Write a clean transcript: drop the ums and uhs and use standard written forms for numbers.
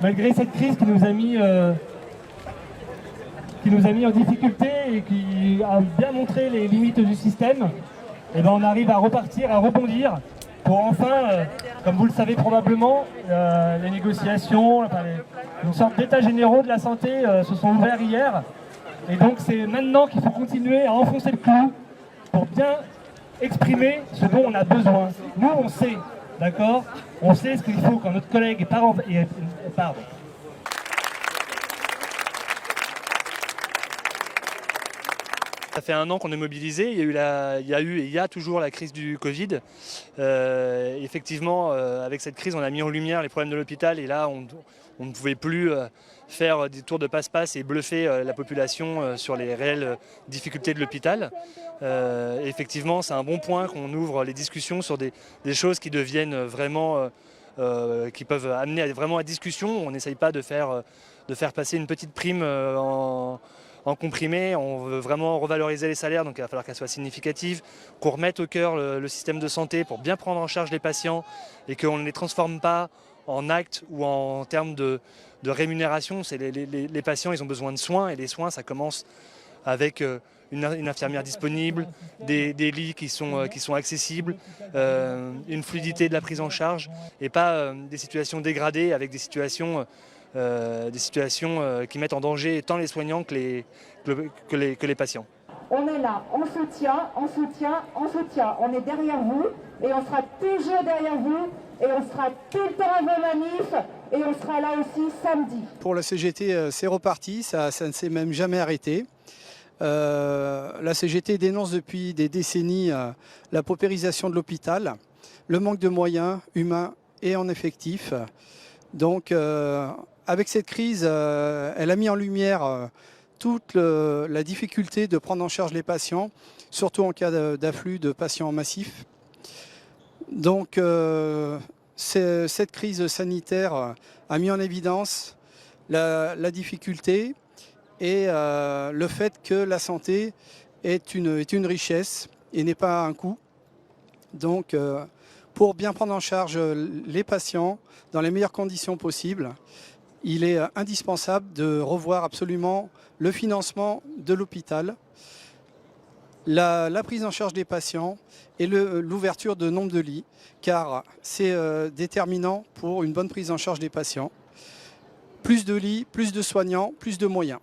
malgré cette crise qui nous a mis en difficulté et qui a bien montré les limites du système, et ben on arrive à repartir, à rebondir pour enfin, comme vous le savez probablement, les négociations, une sorte d'état généraux de la santé se sont ouverts hier. Et donc c'est maintenant qu'il faut continuer à enfoncer le clou pour bien exprimer ce dont on a besoin. Nous on sait, d'accord? On sait ce qu'il faut quand notre collègue est pardon. Ça fait 1 an qu'on est mobilisé, il y a eu et il y a toujours la crise du Covid. Effectivement, avec cette crise, on a mis en lumière les problèmes de l'hôpital et là, on ne pouvait plus faire des tours de passe-passe et bluffer la population sur les réelles difficultés de l'hôpital. Effectivement, c'est un bon point qu'on ouvre les discussions sur des choses qui deviennent vraiment, qui peuvent amener vraiment à discussion. On n'essaye pas de faire passer une petite prime en comprimé. On veut vraiment revaloriser les salaires, donc il va falloir qu'elle soit significative, qu'on remette au cœur le système de santé pour bien prendre en charge les patients et qu'on ne les transforme pas en actes ou en termes de rémunération. Les patients, ils ont besoin de soins et les soins, ça commence avec une infirmière disponible, des lits qui sont accessibles, une fluidité de la prise en charge et pas des situations dégradées avec des situations qui mettent en danger tant les soignants que les patients. On est là, on soutient, on soutient, on soutient. On est derrière vous et on sera toujours derrière vous et on sera tout le temps à vos manifs et on sera là aussi samedi. Pour la CGT, c'est reparti, ça ne s'est même jamais arrêté. La CGT dénonce depuis des décennies la paupérisation de l'hôpital, le manque de moyens humains et en effectifs. Donc, avec cette crise, elle a mis en lumière toute la difficulté de prendre en charge les patients, surtout en cas d'afflux de patients massifs. Donc, cette crise sanitaire a mis en évidence la difficulté et le fait que la santé est une richesse et n'est pas un coût. Donc, pour bien prendre en charge les patients dans les meilleures conditions possibles, il est indispensable de revoir absolument le financement de l'hôpital, la prise en charge des patients et l'ouverture de nombre de lits, car c'est déterminant pour une bonne prise en charge des patients. Plus de lits, plus de soignants, plus de moyens.